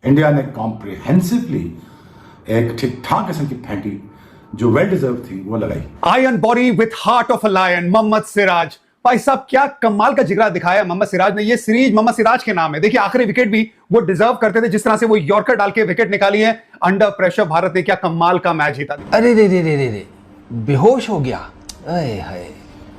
India ने comprehensively एक ठीक ठाक किस्म की फेंटी जो वेल डिजर्व थी वो लगाई। Iron body with heart of a lion, Mohammed Siraj. भाई साहब क्या कमाल का जिगरा दिखाया मोहम्मद सिराज ने। ये सीरीज मोहम्मद सिराज के नाम है। देखिए आखिरी विकेट भी वो डिजर्व करते थे, जिस तरह से वो यॉर्कर डाल के विकेट निकाली है अंडर प्रेशर। भारत ने क्या कमाल का मैच जीता। अरे रे रे रे रे रे, बेहोश हो गया। अरे हाय,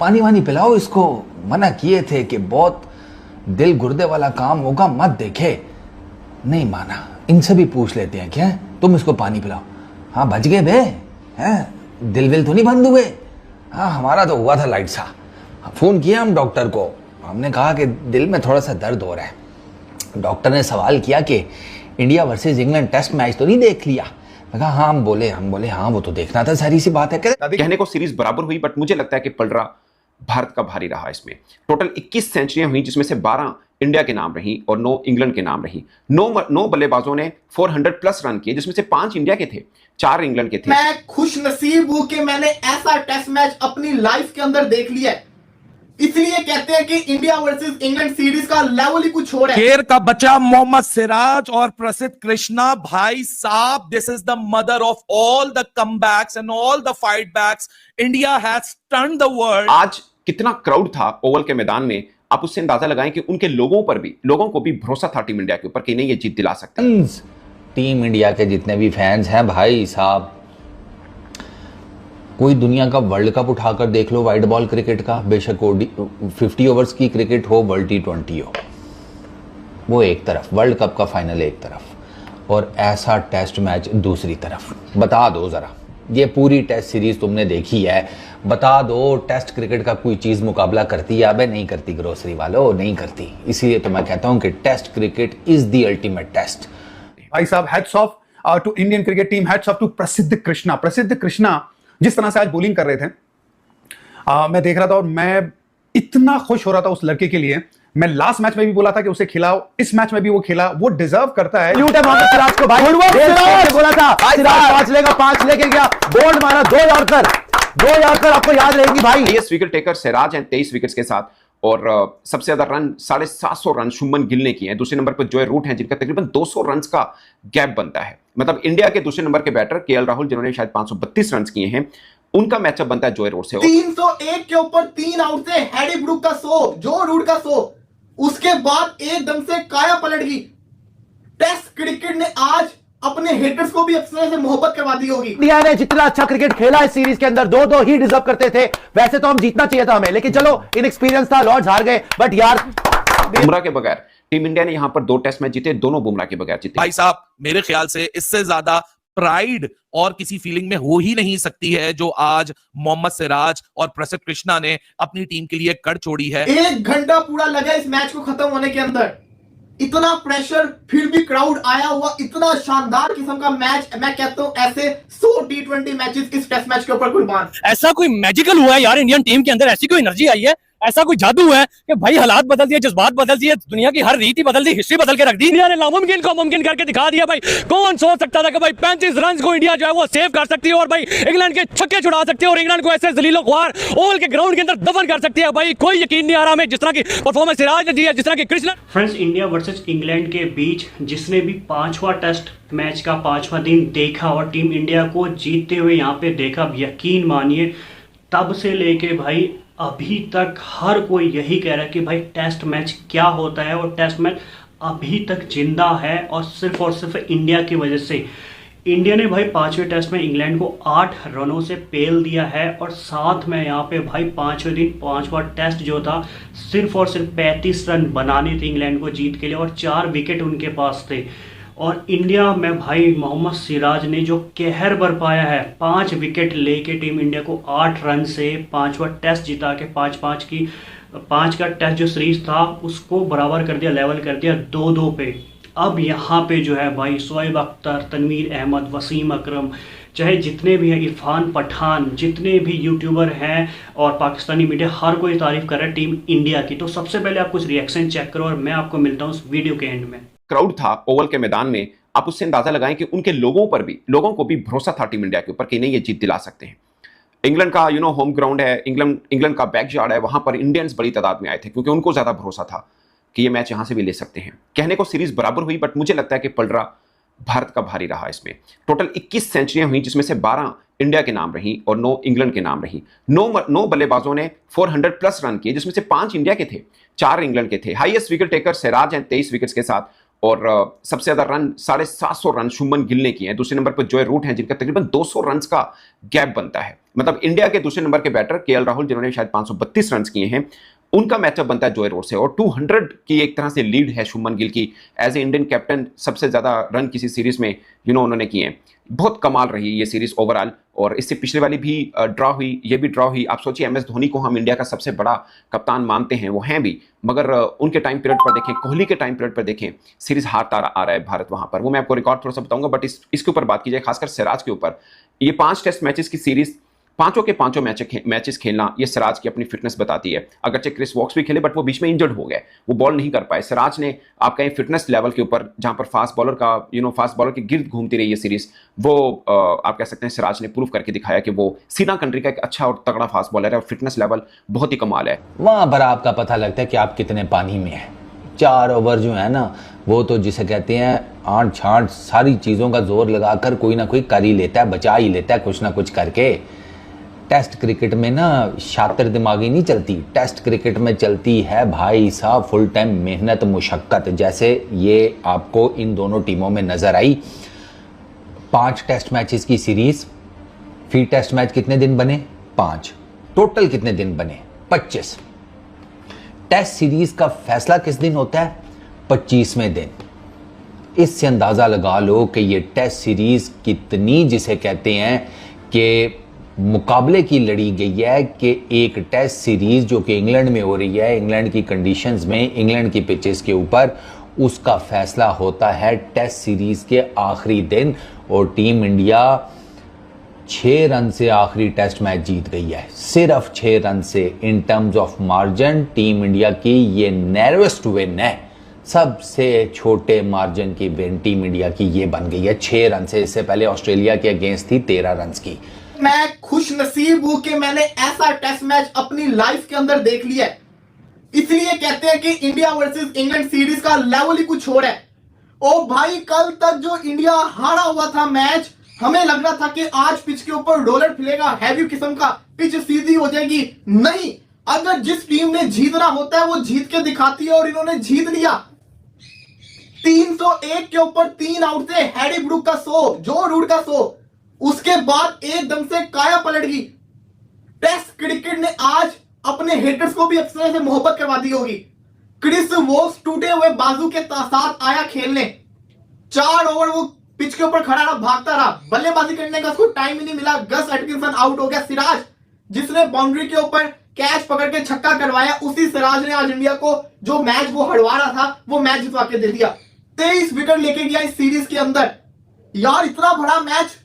पानी वानी पिलाओ इसको। मना किए थे कि बहुत दिल गुर्दे वाला काम होगा, मत देखे। नहीं माना। इनसे भी पूछ लेते हैं क्या, तुम इसको पानी पिलाओ। हाँ बच गए बे, हैं दिल विल तो नहीं बंद हुए। हाँ हमारा तो हुआ था लाइट सा। फोन किया हम डॉक्टर को, हमने कहा कि दिल में थोड़ा सा दर्द हो रहा है। डॉक्टर ने सवाल किया कि India versus England test match तो नहीं देख लिया। मैं कहा हाँ, हम बोले हाँ वो तो देखना था, सारी सी बात है। कहने को सीरीज बराबर हुई, बट मुझे लगता है कि पलड़ा भारत का भारी रहा। इसमें टोटल 21 सेंचुरियां हुई, जिसमें से 12 इंडिया के नाम रही और 9 इंग्लैंड के नाम रही। 9 बल्लेबाजों ने 400 प्लस रन किए, जिसमें से 5 इंडिया के थे, 4 इंग्लैंड के थे। मैं खुश नसीब हूं कि मैंने ऐसा टेस्ट मैच अपनी लाइफ के अंदर देख लिया है। इसलिए कहते हैं कि इंडिया वर्सेस इंग्लैंड सीरीज का लेवल ही कुछ और है। केर का बच्चा मोहम्मद सिराज और प्रसिद्ध कृष्णा, भाई साहब, this is the mother of all the comebacks and all the fightbacks. India has stunned the world. आज कितना क्राउड था ओवल के मैदान में, आप उससे अंदाजा लगाएं कि उनके लोगों को भी भरोसा था टीम इंडिया के ऊपर कि नहीं ये जीत दिला सकते हैं। टीम इंडिया के जितने भी फैंस हैं भाई साहब, कोई दुनिया का वर्ल्ड कप उठाकर देख लो वाइट बॉल क्रिकेट का, बेशक वो 50 ओवर्स की क्रिकेट हो, वर्ल्ड T20 हो, वो एक तरफ, वर्ल्ड कप का फाइनल एक तरफ और ऐसा टेस्ट मैच दूसरी तरफ। बता दो जरा, ये पूरी टेस्ट सीरीज तुमने देखी है, बता दो टेस्ट क्रिकेट का कोई चीज मुकाबला करती है? अबे नहीं करती ग्रोसरी वालों, नहीं करती। इसीलिए तो मैं कहता हूं कि test cricket is the ultimate test. भाई साहब hats off to Indian cricket team, hats off to Prasidh Krishna. प्रसिद्ध कृष्णा जिस तरह से आज बॉलिंग कर रहे थे, मैं देख रहा था और मैं इतना खुश हो रहा था उस लड़के के लिए। मैं लास्ट मैच में भी बोला था कि उसे खिलाओ, इस मैच में भी वो खिला, वो डिजर्व करता है। मोहम्मद सिराज को भाई बोला था, सिराज 5 लेगा, 5 लेके गया, बोल्ड मारा, 2 यॉर्कर आपको याद रहेगी भाई। 23 विकेट टेकर सिराज हैं 23 विकेट्स के साथ, और सबसे ज्यादा रन 750 रन शुभमन गिल ने किए हैं। दूसरे नंबर पर जॉय रूट हैं, जिनका तकरीबन 200 रन का गैप बनता है। मतलब इंडिया के दूसरे नंबर के बैटर केएल राहुल, जिन्होंने शायद 532 रन किए हैं, उनका मैचअप बनता है जॉय रूट से। 301 के ऊपर 3 आउट से हैडी ब्रूक का 100, जो रूट का 100, उसके बाद एकदम से काया पलट गई। टेस्ट क्रिकेट ने आज अपने हेटर्स को भी अपने से मोहब्बत करवा दी होगी। इंडिया ने जितना अच्छा क्रिकेट खेला इस सीरीज के अंदर, 2-2 ही डिजर्व करते थे। वैसे तो हम जीतना चाहिए था हमें, लेकिन चलो इनएक्सपीरियंस था, लॉर्ड्स हार गए। बट यार बुमराह के बगैर टीम इंडिया ने यहां पर 2 टेस्ट मैच जीते, दोनों बुमराह के बगैर जीते। भाई साहब मेरे ख्याल से इससे ज्यादा प्राइड और किसी फीलिंग में हो ही नहीं सकती है जो आज मोहम्मद सिराज और प्रसिद्ध कृष्णा ने अपनी टीम के लिए कर छोड़ी है। 1 घंटा पूरा लगा इस मैच को खत्म होने के अंदर। इतना प्रेशर, फिर भी क्राउड आया हुआ, इतना शानदार किस्म का मैच। मैं कहता हूं ऐसे 100 T20 मैचेस इस टेस्ट मैच के ऊपर कुर्बान। ऐसा कोई मैजिकल हुआ है यार, इंडियन टीम के अंदर ऐसी कोई एनर्जी आई है, ऐसा कोई जादू है कि भाई हालात बदल दिए, जज्बात बदल दिए, दुनिया की हर रीति बदल दी, हिस्ट्री बदल के रख दी। इंडिया ने नामुमकिन को मुमकिन करके दिखा दिया। भाई कौन सोच सकता था कि भाई 35 रन को इंडिया जो है वो सेव कर सकती है और भाई इंग्लैंड के छक्के छुड़ा सकती है और इंग्लैंड को ऐसे जलीलो ख्वार ओवल के ग्राउंड के अंदर दफन कर सकती है। भाई कोई यकीन नहीं आ रहा हमें, जिस तरह की परफॉर्मेंस सिराज ने दी है, जिस तरह की Krishna. Friends, India versus England के बीच जिसने भी 5वां टेस्ट मैच का 5वां दिन देखा और टीम इंडिया को जीतते हुए यहाँ पे देखा, यकीन मानिए तब से लेके भाई अभी तक हर कोई यही कह रहा है कि भाई टेस्ट मैच क्या होता है, और टेस्ट मैच अभी तक जिंदा है और सिर्फ इंडिया की वजह से। इंडिया ने भाई 5वें टेस्ट में इंग्लैंड को 8 रनों से पेल दिया है और साथ में यहाँ पे भाई 5वें दिन 5वां टेस्ट जो था सिर्फ और सिर्फ 35 रन बनाने थे इंग्लैंड को जीत के लिए और 4 विकेट उनके पास थे। और इंडिया में भाई मोहम्मद सिराज ने जो कहर बरपाया है, 5 विकेट लेके टीम इंडिया को 8 रन से 5वां टेस्ट जिता के 5 का टेस्ट जो सीरीज था उसको बराबर कर दिया, लेवल कर दिया 2-2 पे। अब यहाँ पे जो है भाई शोएब अख्तर, तनवीर अहमद, वसीम अकरम, चाहे जितने भी हैं, इरफान पठान, जितने भी यूट्यूबर हैं और पाकिस्तानी मीडिया, हर कोई तारीफ कर रहा है टीम इंडिया की। तो सबसे पहले आप कुछ रिएक्शन चेक करो और मैं आपको मिलता हूँ उस वीडियो के एंड में। क्राउड था ओवल के मैदान में, आप उससे अंदाजा लगाएं कि उनके लोगों को भी भरोसा था टीम इंडिया के ऊपर कि नहीं ये जीत दिला सकते हैं। इंग्लैंड का होम ग्राउंड है, इंग्लैंड का बैकयार्ड है, वहां पर इंडियंस बड़ी तादाद में आए थे क्योंकि उनको ज्यादा भरोसा था। कि ये मैच यहां से भी ले सकते हैं। कहने को सीरीज बराबर हुई, बट मुझे लगता है कि पलड़ा भारत का भारी रहा इसमें। टोटल 21 सेंचुरियां हुई, जिसमें से 12 इंडिया के नाम रही और 9 इंग्लैंड के नाम रही। 9 बल्लेबाजों ने 400 प्लस रन किए, जिसमें से 5 इंडिया के थे, 4 इंग्लैंड के थे। हाईएस्ट विकेट टेकर सिराज हैं 23 विकेट्स के साथ, और सबसे ज्यादा रन 750 रन शुभमन गिल ने किए हैं। दूसरे नंबर पर जॉय रूट हैं, जिनका तकरीबन 200 रन का गैप बनता है। मतलब इंडिया के दूसरे नंबर के बैटर केएल राहुल, जिन्होंने शायद 532 रन किए हैं, उनका मैचअप बनता है जॉय रूट से। और 200 की एक तरह से लीड है शुभमन गिल की। एज ए इंडियन कैप्टन सबसे ज्यादा रन किसी सीरीज में उन्होंने किए हैं। बहुत कमाल रही ये सीरीज ओवरऑल। और इससे पिछले वाली भी ड्रॉ हुई, ये भी ड्रॉ हुई। आप सोचिए, एमएस धोनी को हम इंडिया का सबसे बड़ा कप्तान मानते हैं, वो हैं भी, मगर उनके टाइम पीरियड पर देखें, कोहली के टाइम पीरियड पर देखें, सीरीज हारता आ रहा है भारत वहां पर। वो मैं आपको रिकॉर्ड थोड़ा सा बताऊंगा, बट इसके ऊपर बात की जाए, खासकर सिराज के ऊपर। ये 5 टेस्ट मैचेस की सीरीज, पांचों के पांचों मैचेस खेलना, ये सिराज की अपनी फिटनेस बताती है। अगरचे क्रिस वॉक्स भी खेले, बट वो बीच में इंजर्ड हो गए, वो बॉल नहीं कर पाए। सिराज ने आपका ये फिटनेस लेवल के ऊपर, जहां पर फास्ट बॉलर का फास्ट बॉलर के गिर्द घूमती रही ये सीरीज, वो आप कह सकते हैं सिराज ने प्रूव करके दिखाया कि वो सीना कंट्री का एक अच्छा और तगड़ा फास्ट बॉलर है, और फिटनेस लेवल बहुत ही कमाल है। वहां पर आपका पता लगता है कि आप कितने पानी में हैं। 4 ओवर जो है ना, वो तो जिसे कहते हैं आंट छांट सारी चीज़ों का जोर लगाकर कोई ना कोई कर ही लेता है, बचा ही लेता है कुछ ना कुछ करके। टेस्ट क्रिकेट में ना शातिर दिमागी नहीं चलती, टेस्ट क्रिकेट में चलती है भाई साहब फुल टाइम मेहनत मुशक्कत, जैसे ये आपको इन दोनों टीमों में नजर आई। 5 टेस्ट मैचेस की सीरीज, फिर टेस्ट मैच कितने दिन बने? 5। टोटल कितने दिन बने? 25। टेस्ट सीरीज का फैसला किस दिन होता है? 25वें दिन। इससे अंदाजा लगा लो कि ये टेस्ट सीरीज कितनी, जिसे कहते हैं कि मुकाबले की लड़ी गई है, कि एक टेस्ट सीरीज जो कि इंग्लैंड में हो रही है, इंग्लैंड की कंडीशंस में, इंग्लैंड की पिचेस के ऊपर, उसका फैसला होता है टेस्ट सीरीज के आखिरी दिन। और टीम इंडिया 6 रन से आखिरी टेस्ट मैच जीत गई है, सिर्फ 6 रन से। In terms of margin team India की ये नैरोएस्ट विन है, सबसे छोटे मार्जिन की विन टीम इंडिया की ये बन गई है 6 रन से। इससे पहले ऑस्ट्रेलिया के अगेंस्ट थी 13 रन की। मैं खुश नसीब हूं कि मैंने ऐसा टेस्ट मैच अपनी लाइफ के अंदर देख लिया है। इसलिए कहते हैं कि इंडिया वर्सेस इंग्लैंड सीरीज का लेवल ही कुछ और है। ओ भाई, कल तक जो इंडिया हारा हुआ था मैच, हमें लग रहा था कि आज पिच के ऊपर डॉलर फिलेगा, हैवी किस्म का, पिच सीधी हो जाएगी। नहीं, अगर जिस टीम ने जीतना होता है वो जीत के दिखाती है, और इन्होंने जीत लिया। 301 के ऊपर 3 आउट थे। हैडी ब्रूक का 100, जो रूट का 100, उसके बाद एकदम से काया पलट गई। टेस्ट क्रिकेट ने आज अपने हेटर्स को भी अफसर से मोहब्बत करवा दी होगी। क्रिस वोक्स टूटे हुए बाजू के साथ आया खेलने। 4 ओवर वो पिच के ऊपर खड़ा रहा, भागता रहा, बल्लेबाजी करने का उसको टाइम ही नहीं मिला। गस एटकिंसन आउट हो गया। सिराज, जिसने बाउंड्री के ऊपर कैच पकड़ के छक्का करवाया, उसी सिराज ने आज इंडिया को जो मैच वो हड़वा रहा था, वो मैच जितवा के दे दिया। 23 विकेट लेके गया इस सीरीज के अंदर। यार, इतना बड़ा मैच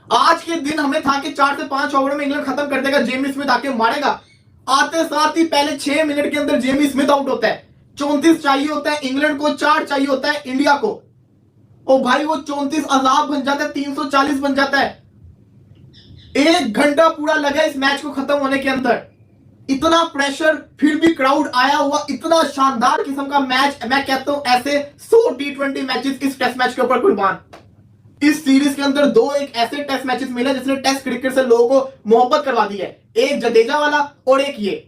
आज के दिन हमें था कि 4 से 5 ओवर में इंग्लैंड खत्म कर देगा, जेमी स्मिथ आके मारेगा। आते साथ ही पहले 6 मिनट के अंदर जेमी स्मिथ आउट होता है। 34 चाहिए होता है इंग्लैंड को, 4 चाहिए होता है इंडिया को। ओ भाई, वो 34 अजाब बन जाता है, 340 बन जाता है। 1 घंटा पूरा लगा इस मैच को खत्म होने के अंदर। इतना प्रेशर, फिर भी क्राउड आया हुआ, इतना शानदार किस्म का मैच। मैं कहता हूं ऐसे 100 T20 मैचेस इस टेस्ट मैच के ऊपर कुर्बान। इस सीरीज के अंदर 2 एक ऐसे टेस्ट मैचेस मिले जिसने टेस्ट क्रिकेट से लोगों को मोहब्बत करवा दी है। एक जडेजा वाला और एक ये।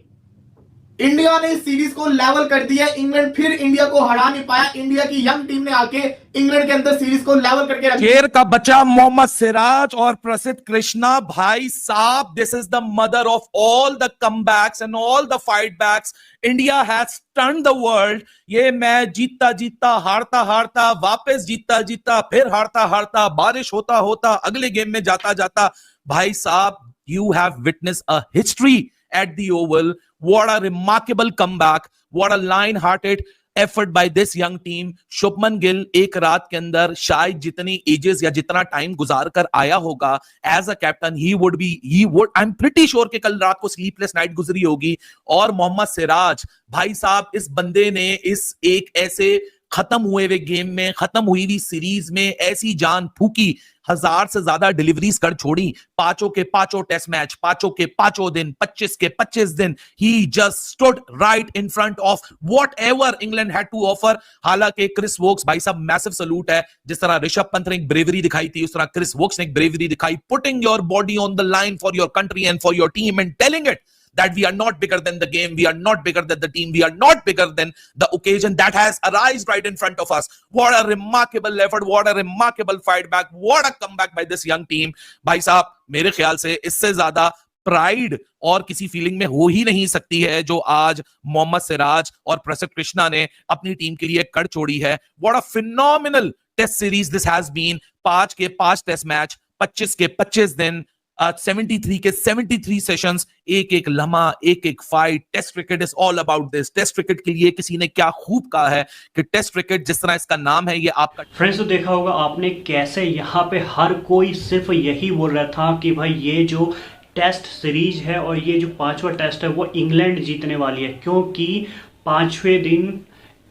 इंडिया ने इस सीरीज को लेवल कर दिया। इंग्लैंड फिर इंडिया को हरा नहीं पाया। इंडिया की यंग टीम ने आके इंग्लैंड के अंदर सीरीज को लेवल करके रख दिया। शेर का बच्चा मोहम्मद सिराज और प्रसिद्ध कृष्णा, भाई साहब, this is the mother of all the comebacks and all the fightbacks. India has stunned the world. ये मैच जीतता जीतता, हारता हारता, वापस जीतता जीतता, फिर हारता हारता, बारिश होता होता, अगले गेम में जाता जाता, भाई साहब, you have witnessed a history at the Oval. What a remarkable comeback. What a lion-hearted effort by this young team. Shubman Gill एक रात के अंदर शायद जितनी एजेस या जितना टाइम गुजार कर आया होगा as a captain, I am pretty sure कि कल रात को स्लीपलेस नाइट गुजरी होगी। और मोहम्मद सिराज, भाई साहब, इस बंदे ने इस एक ऐसे खत्म हुए हुए गेम में, खत्म हुई हुई सीरीज में ऐसी जान फूकी, 1000 से ज्यादा डिलीवरीज कर छोड़ी, पांचों के पांचों टेस्ट मैच, पांचों के पांचों दिन, 25 के 25 दिन, ही just stood right in front of whatever England had to offer. हालांकि क्रिस वोक्स भाई साहब मैसिव सैल्यूट है, जिस तरह ऋषभ पंत ने एक ब्रेवरी दिखाई थी, उस तरह क्रिस वोक्स ने एक ब्रेवरी दिखाई, putting your body on the line for your country and for your team and telling it that we are not bigger than the game, we are not bigger than the team, we are not bigger than the occasion that has arisen right in front of us. What a remarkable effort, what a remarkable fight back, what a comeback by this young team. भाई साहब मेरे ख्याल से इससे ज्यादा pride और किसी feeling में हो ही नहीं सकती है जो आज मोहम्मद सिराज और प्रसिद्ध कृष्णा ने अपनी टीम के लिए कर छोड़ी है। What a phenomenal test series this has been. 5 के 5 टेस्ट मैच, 25 के 25 दिन, 73 के 73 सेशंस, एक एक लम्हा, एक एक fight. Test cricket is all about this. Test cricket के लिए किसी ने क्या खूब कहा है कि टेस्ट क्रिकेट जिस तरह इसका नाम है ये आपका। फ्रेंड्स तो देखा होगा आपने कैसे यहाँ पे हर कोई सिर्फ यही बोल रहा था कि भाई ये जो टेस्ट सीरीज है और ये जो 5वां टेस्ट है वो इंग्लैंड जीतने वाली है, क्योंकि 5वें दिन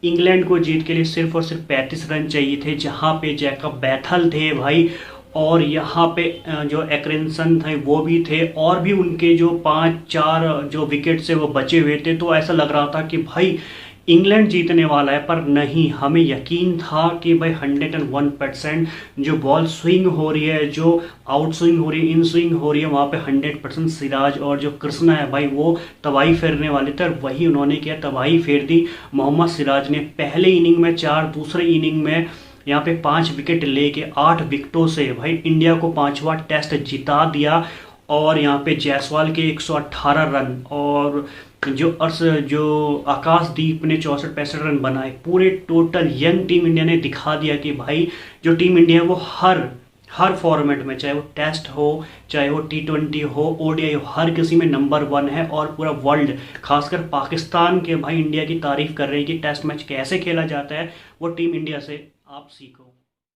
इंग्लैंड को जीत के लिए सिर्फ और सिर्फ 35 रन चाहिए थे, जहाँ पे जैकब बैथल थे भाई, और यहाँ पे जो एक्रिंसन थे वो भी थे, और भी उनके जो 5-4 जो विकेट से वो बचे हुए थे। तो ऐसा लग रहा था कि भाई इंग्लैंड जीतने वाला है, पर नहीं, हमें यकीन था कि भाई 101% जो बॉल स्विंग हो रही है, जो आउट स्विंग हो रही है, इन स्विंग हो रही है, वहाँ पे 100% सिराज और जो कृष्णा है भाई वो तबाही फेरने वाले थे, और वही उन्होंने किया, तबाही फेर दी। मोहम्मद सिराज ने पहले इनिंग में 4, दूसरे इनिंग में यहाँ पे 5 विकेट लेके 8 विकेटों से भाई इंडिया को 5वां टेस्ट जिता दिया। और यहाँ पे जायसवाल के 118 रन और जो आकाशदीप ने 64-65 रन बनाए। पूरे टोटल यंग टीम इंडिया ने दिखा दिया कि भाई जो टीम इंडिया वो हर फॉर्मेट में, चाहे वो टेस्ट हो, चाहे वो T20 हो, ODI हो, हर किसी में नंबर 1 है। और पूरा वर्ल्ड, खासकर पाकिस्तान के भाई इंडिया की तारीफ कर रही है कि टेस्ट मैच कैसे खेला जाता है, वो टीम इंडिया से आप सीखो।